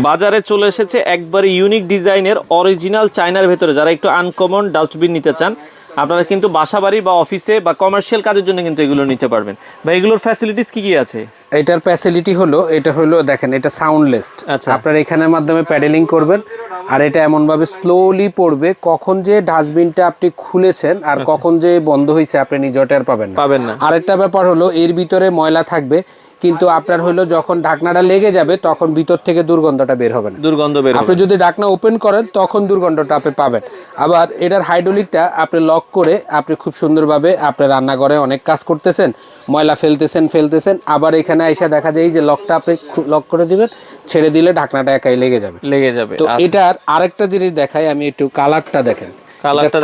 বাজারে চলে এসেছে একবারে ইউনিক ডিজাইনের অরিজিনাল চায়নার ভেতরে, যারা একটু আনকমন ডাস্টবিন নিতে চান আপনারা কিন্তু বাসাবাড়ি বা অফিসে বা কমার্শিয়াল কাজের জন্য কিন্তু এগুলো নিতে পারবেন। বা এগুলোর ফ্যাসিলিটিস কি কি আছে? এটার ফ্যাসিলিটি হলো, এটা হলো দেখেন, এটা সাউন্ডলেস। আচ্ছা, আপনারা এখানের মাধ্যমে প্যাডেলিং করবেন আর এটা এমনভাবে স্লোলি পড়বে, কখন যে ডাস্টবিনটা আপনি খুলেছেন আর কখন যে বন্ধ হয়েছে আপনি নিজে টের পাবেন না। আরেকটা ব্যাপার হলো, এর ভিতরে ময়লা থাকবে কিন্তু আপনার হলো যখন ঢাকনাটা লেগে যাবে তখন ভিতর থেকে দুর্গন্ধটা বের হবে না। আপনি যদি ঢাকনা ওপেন করেন তখন দুর্গন্ধটা আপনি পাবেন। আবার এটার হাইড্রোলিকটা আপনি লক করে আপনি খুব সুন্দরভাবে আপনি রান্নাঘরে অনেক কাজ করতেছেন, ময়লা ফেলতেছেন, আবার এখানে এসে দেখা যায় যে লকটা আপনি লক করে দিবেন, ছেড়ে দিলে ঢাকনাটা একাই লেগে যাবে। তো এটার আরেকটা জিনিস দেখাই আমি, একটু কালারটা দেখেন।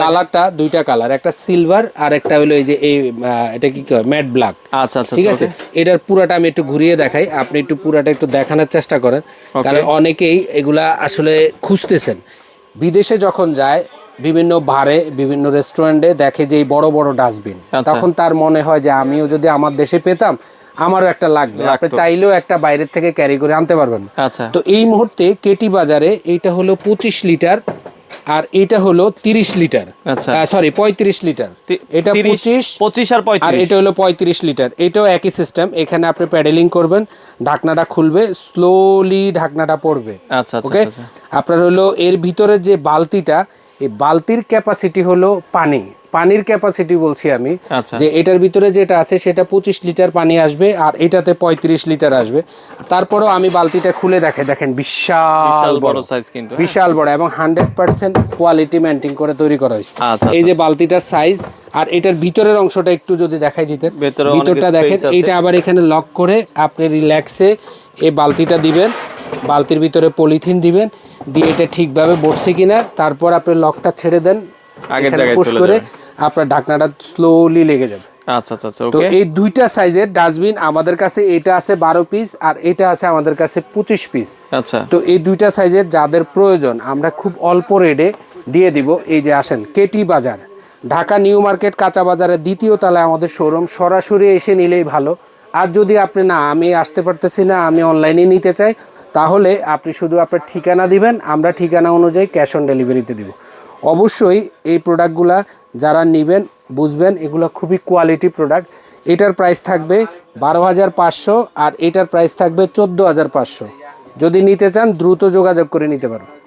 কালারটা দুইটা কালার, একটা সিলভার আর একটা হলো এই যে এটা কি কয় ম্যাট ব্ল্যাক। আচ্ছা, ঠিক আছে, এটার পুরাটা আমি একটু ঘুরিয়ে দেখাই, আপনি একটু পুরাটা একটু দেখানোর চেষ্টা করেন, কারণ অনেকেই এগুলা আসলে খুঁজতেছেন। বিদেশে যখন যায় বিভিন্ন বারে বিভিন্ন রেস্টুরেন্টে দেখে যে এই বড় বড় ডাস্টবিন, তখন তার মনে হয় যে আমিও যদি আমার দেশে পেতাম আমারও একটা লাগবে। আপনি চাইলেও একটা বাইরের থেকে ক্যারি করে আনতে পারবেন। তো এই মুহূর্তে কেটি বাজারে এইটা হলো 25 লিটার আর এটা হলো 30 লিটার, সরি 35 লিটার। এটা 25 আর 35 আর এটা হলো 35 লিটার। এটাও একই সিস্টেম, এখানে আপনি প্যাডেলিং করবেন, ঢাকনাটা খুলবে, স্লোলি ঢাকনাটা পড়বে। ওকে, আপনার হলো এর ভিতরে যে বালতিটা, এই বালতির ক্যাপাসিটি হলো পানির ক্যাপাসিটি বলছি আমি, যে এটার ভিতরে যেটা আছে সেটা 25 লিটার পানি আসবে আর এটাতে 35 লিটার আসবে। তারপরেও আমি বালতিটা খুলে দেখেন বিশাল বড় সাইজ, কিন্তু বিশাল বড় এবং 100% কোয়ালিটি মেইনটেইন করে তৈরি করা হয়েছে। এই যে বালতিটার সাইজ আর এটার ভিতরের অংশটা একটু যদি দেখাই দিতেন, ভিতরটা দেখেন। এইটা আবার এখানে লক করে আপনি রিল্যাক্সে এই বালতিটা দিবেন, বালতির ভিতরে পলিথিন দিবেন, দিয়ে এটা ঠিকভাবে বসছে কিনা, তারপর আপনি লকটা ছেড়ে দেন, পুশ করে আপনার ঢাকনাটা স্লোলি লেগে যাবে। তো এই দুইটা সাইজের ডাস্টবিন আমাদের কাছে, এটা আছে 12 পিস আর এটা আছে আমাদের কাছে 25 পিস। তো এই দুইটা সাইজের যাদের প্রয়োজন আমরা খুব অল্প রেটে দিয়ে দিব। এই যে আসেন কেটি বাজার, ঢাকা নিউ মার্কেট কাঁচা বাজারের দ্বিতীয় তলায় আমাদের শোরুম, সরাসরি এসে নিলেই ভালো। আর যদি আপনি না, আমি আসতে পারতেছি না, আমি অনলাইনে নিতে চাই, তাহলে আপনি শুধু আপনার ঠিকানা দিবেন, আমরা ঠিকানা অনুযায়ী ক্যাশ অন ডেলিভারিতে দিব। অবশ্যই এই প্রোডাক্টগুলা যারা নেবেন বুঝবেন এগুলো খুবই কোয়ালিটি প্রোডাক্ট। এটার প্রাইস থাকবে 12,500 আর এটার প্রাইস থাকবে 14,500। যদি নিতে চান দ্রুত যোগাযোগ করে নিতে পারবেন।